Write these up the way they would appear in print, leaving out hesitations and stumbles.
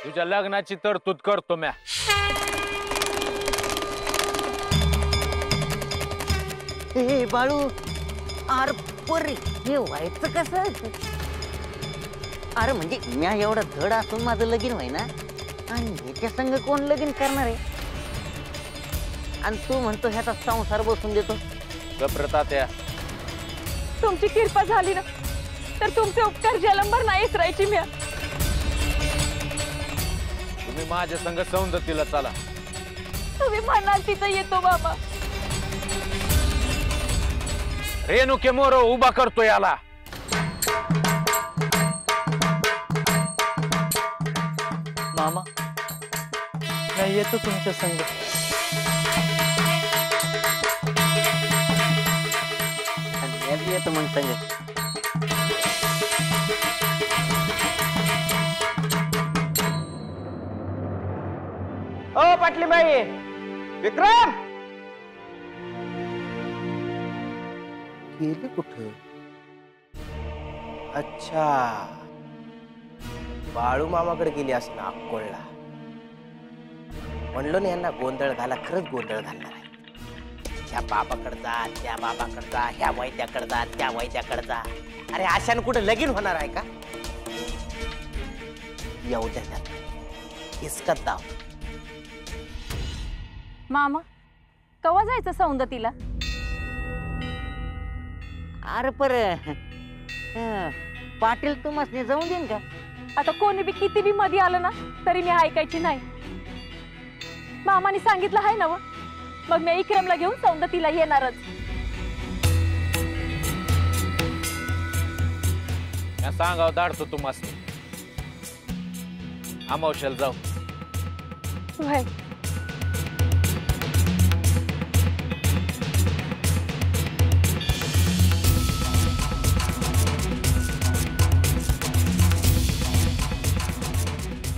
तुझ्या लग्नाची तरतूद करतो म्या. हे बाळू, अरे परे हे व्हायचं कसं? अरे म्हणजे म्या एवढा धड असून माझं लगीन व्हाय ना, आणि ह्याच्या संग कोण लगीन करणार आहे? आणि तू म्हणतो ह्याचा संसार बसून देतो. गप्रतात्या, तुमची कृपा झाली ना तर तुमचे उपकार जलंबर नाही इसरायची म्या. तुम्ही माझ्या संग सौंदतीला चला. तुम्ही म्हणाल तिथं येतो बाबा. रेणुके मोर उभा करतो याला. मामा नाही येतो तुमच्या संग. आणि येतो मग संग. ओ पाटली बाई, विक्रम गेले कुठं? अच्छा, बाळू मामाकडे गेली असं ना अक्कोळला. म्हणलो ना यांना गोंधळ घाला, खरंच गोंधळ घालणार आहे. ह्या बाबाकडे जा, त्या बाबाकडे जा, ह्या वैद्याकडे जा, त्या वैद्याकडे जा. अरे अशानं कुठं लगीन होणार आहे का? येऊ द्या त्यात हिसकत दाव. मामा कवा जायचं सौंदतीला? अरे पर पाटील तुम्हाला जाऊन देईन का? आता कोणी बी किती बी मध्ये आलं ना तरी मी ऐकायची नाही. मामाने सांगितलं आहे ना, मग मी इक्रमला घेऊन सौंदतीला येणारच. मी सांगाव दाडतो तुम्हाला. अमावश्याला जाऊ. व्हय.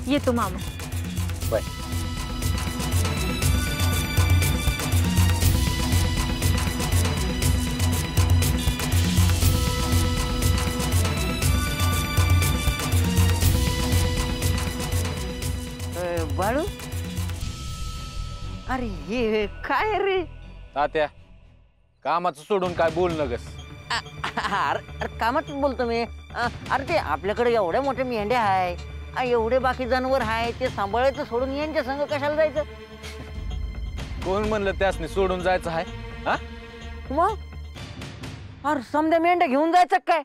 येतो मामा. बाय. बाळू, अरे हे काय रे? तात्या, कामाचं सोडून काय बोल नगस. अरे कामात बोलतो मी. अरे ते आपल्याकडे एवढ्या मोठ्या मेंढ्या आहे, एवढे बाकी जनावर आहे, ते सांभाळायचं सोडून यांच्या संग कशाला जायचं? कोण म्हणलं त्यासनी सोडून जायचं आहे? हा मग अरे समजा मेंढ्या घेऊन जायचं काय?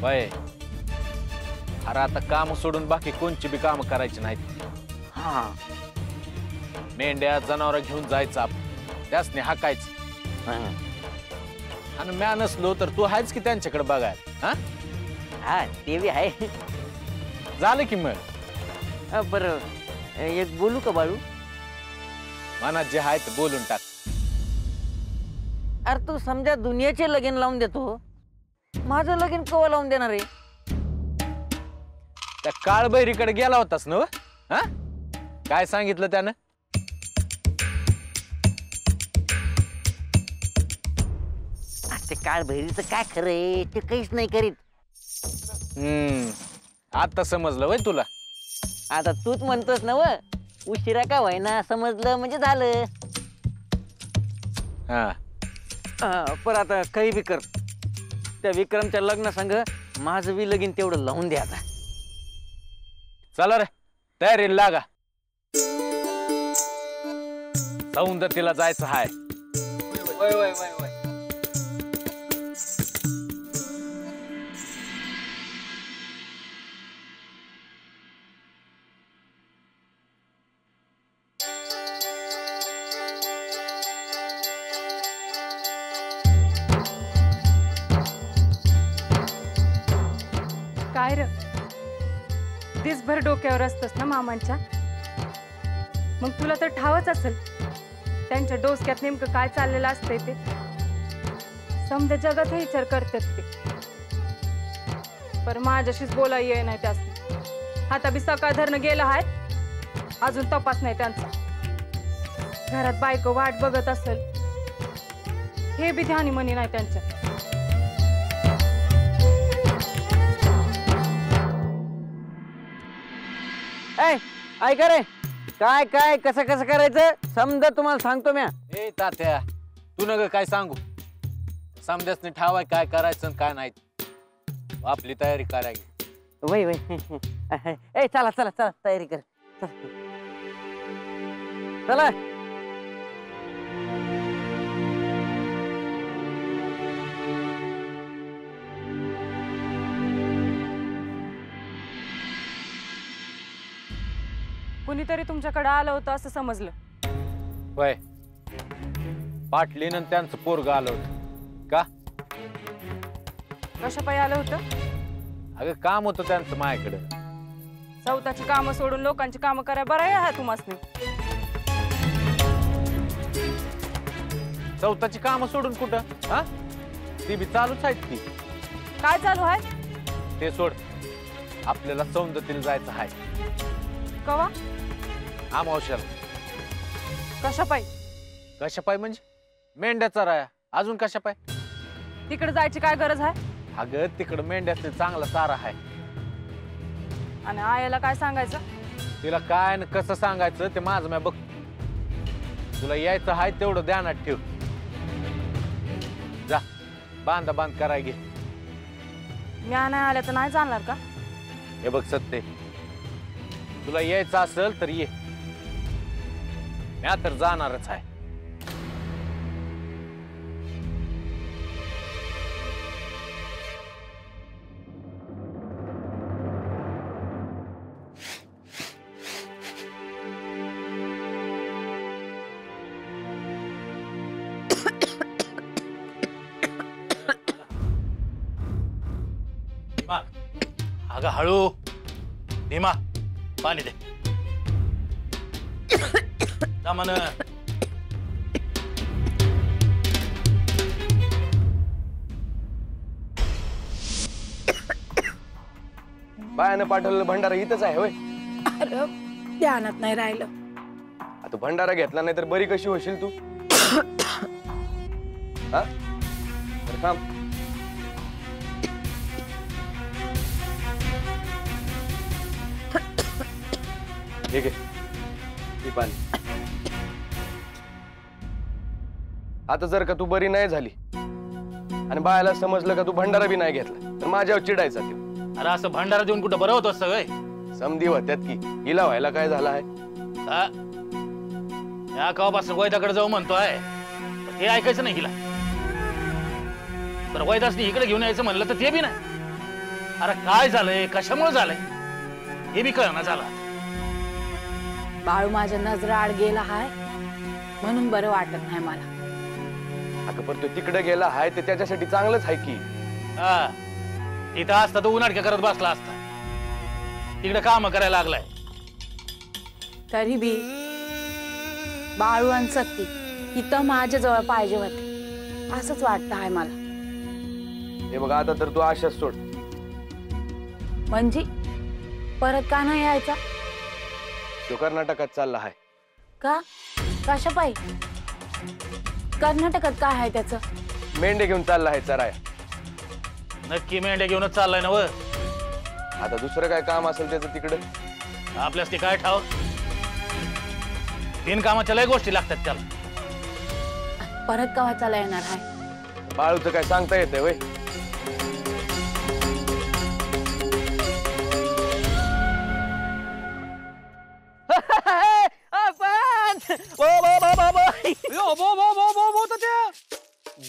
बाय, अरे आता काम सोडून बाकी कोणची बी काम करायची नाहीत. हा, मेंढ्या जनावर घेऊन जायचं आपण, त्यासनी हाकायचं. आणि म्या नसलो तर तू आहेच की त्यांच्याकडे बघायला. हा ते बी आहे. झालं की मग. बरं एक बोलू का बाळू? मनात जे आहे ते बोलून टाक. अरे तू समजा दुनियाचे लगीन लावून देतो, माझं लगीन कवा लावून देणार आहे? त्या काळबैरीकडे गेला होतास ना? हा, काय सांगितलं त्यानं? ते काळ भैरीचं काय खरंय, ते काहीच नाही करीत. आता समजलं वय तुला? आता तूच म्हणतोस ना, उशिरा का व्हायना समजलं म्हणजे झालं. पण आता काही बी कर, त्या विक्रमच्या लग्न संग माझं बी लगीन तेवढं लावून द्या. आता चला रे, तयारीला लागा. सौंदतीला जायचं हाय. वय वय वय वय. काय र, दिसभर डोक्यावर असतस ना मामांच्या, मग तुला तर ठावच असेल त्यांच्या डोसक्यात नेमकं काय चाललेलं असतंय ते. समजा जगाचा विचार करतात ते, पर माझ्याशीच बोला ये नाही त्यासनी. आता बी सकाळ धरणं गेलं आहेत, अजून तपास नाही त्यांचा. घरात बायको वाट बघत असेल हे बी ध्यानी मनी नाही त्यांच्या. ऐका रे, काय काय कसं कसं करायचं समजा तुम्हाला सांगतो म्या. ए तात्या, तू नग काय सांगू. समजाच ठावाय काय करायचं आणि काय नाही. आपली तयारी करायची. वय वय. ए चला चला चला तयारी कर. चला. कुणीतरी तुमच्याकडे आलं होतं असं समजलं. होय, पाटलीन आणि त्यांचं पोरग आलं होतं. का? कशा पायी आलं होतं? अगं काम होतं त्यांचं माझ्याकडे. चौथाची कामं सोडून लोकांची कामं कराय बरं आहे तुम्हाला. चौथाची कामं सोडून कुठं? हा, ती बी चालूच आहेत की. काय चालू आहे? ते सोड, आपल्याला सौंदतीला जायचं आहे. कवा? अमावश्याला. कशा पायी? कशा पाय म्हणजे? मेंढ्याचा राया. अजून कशा पाय? तिकडे जायची काय गरज आहे? अगं तिकडं मेंढ्याचे चांगला चारा आहे. आणि आयाला काय सांगायचं? तिला काय न कसं सांगायचं ते माझं मी बघ. तुला यायचं आहे तेवढं ध्यानात ठेव. जा, बांधा बांध कराय घे. म्या नाही आल्या तर नाही जाणार का? हे बघ सत्ते, तुला यायचं असेल तर ये. म्या तर जाणारच आहे. अगं हळू. भीमा, पाणी दे. मन बायानं पाठवलेलं भंडारा इथंच आहे होय? अरे ध्यानात नाही राहिलं. आता भंडारा घेतला नाही तर बरी कशी होशील तू? हा? बरं थांब. ठीक आहे, ती पाणी. आता जर का तू बरी नाही झाली आणि बायाला समजलं का तू भंडारा बी नाही घेतला तर माझ्यावर चिडायचा ते. अरे असं भंडारा देऊन कुठं बरं होत असतं वय? समधी होत्यात की हिला व्हायला काय झालं आहे? या कवापासून वैदाकडे जाऊ म्हणतोय, हे ऐकायचं नाही हिला. तर वैदासनी इकडे घेऊन यायचं म्हणलं तर ते बी नाही. अरे काय झालंय, कशामुळे झालंय हे बी कळना झालं. बाळू माझ्या नजरा आड गेला हाय म्हणून बरं वाटत नाही मला. अगं पण तो तिकडे गेला आहे ते त्याच्यासाठी चांगलंच आहे की. हा, तिथं असता तो उन्हाटक्या करत बसला असता. तिकडे काम करायला लागलाय. तरी बी बाळू आणि सत्ती इथं माझ्या जवळ पाहिजे होते असंच वाटतं आहे मला. हे बघ आता तर तू आशाच सोड. म्हणजे परत का नाही यायचा? तो कर्नाटकात चालला आहे. का? कशा पायी? कर्नाटकात काय आहे त्याचं? मेंढे घेऊन चालला आहे चराया. नक्की मेंढ्या घेऊनच चाललाय ना व? आता दुसरं काय काम असेल त्याचं तिकडं. आपल्यास ते काय ठाव? बिनकामाच्या लय गोष्टी लागतात त्याला. परत का वाचायला येणार आहे? बाळूचं काय सांगता येते वय?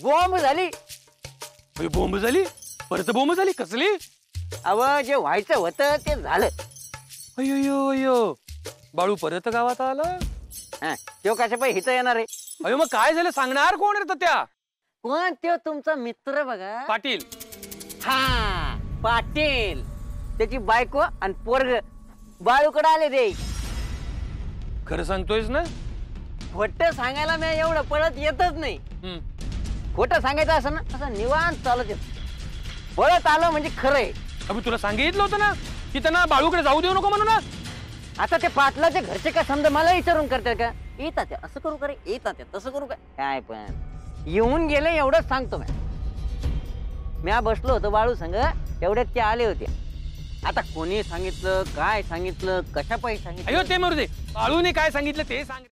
बॉम्ब झाली. बोंब झाली? परत बोंब झाली? कसली? अव जे व्हायचं होतं ते झालं. अयो अयो, बाळू परत गावात आला. तो कशा पाय हिथं येणार आहे? अयो मग काय झालं सांगणार कोण रे त्या? कोण? तो तुमचा मित्र बघा, पाटील. हा पाटील. त्याची बायको आणि पोरग बाळूकडे आले ते. खरं सांगतोयस ना? खोटं सांगायला मी एवढं पळत येतच नाही. खोटं सांगायचं असं ना असं निवांत चालत येत. पळत आलं म्हणजे खरंय. अभि तुला सांगितलं होतं ना की त्यांना बाळूकडे जाऊ देऊ नको म्हणून ना. आता ते पाटलाचे घरचे काय समजा मला विचारून करतात का? येतात त्या असं करू का रे, येतात तसं करू का? काय पण येऊन गेले एवढंच सांगतो. म्या बसलो होतो बाळू संग, एवढ्यात ते आले होते. आता कोणी सांगितलं, काय सांगितलं, कशा पायी सांगितलं? अयो ते मरू दे. बाळूने काय सांगितलं ते सांग.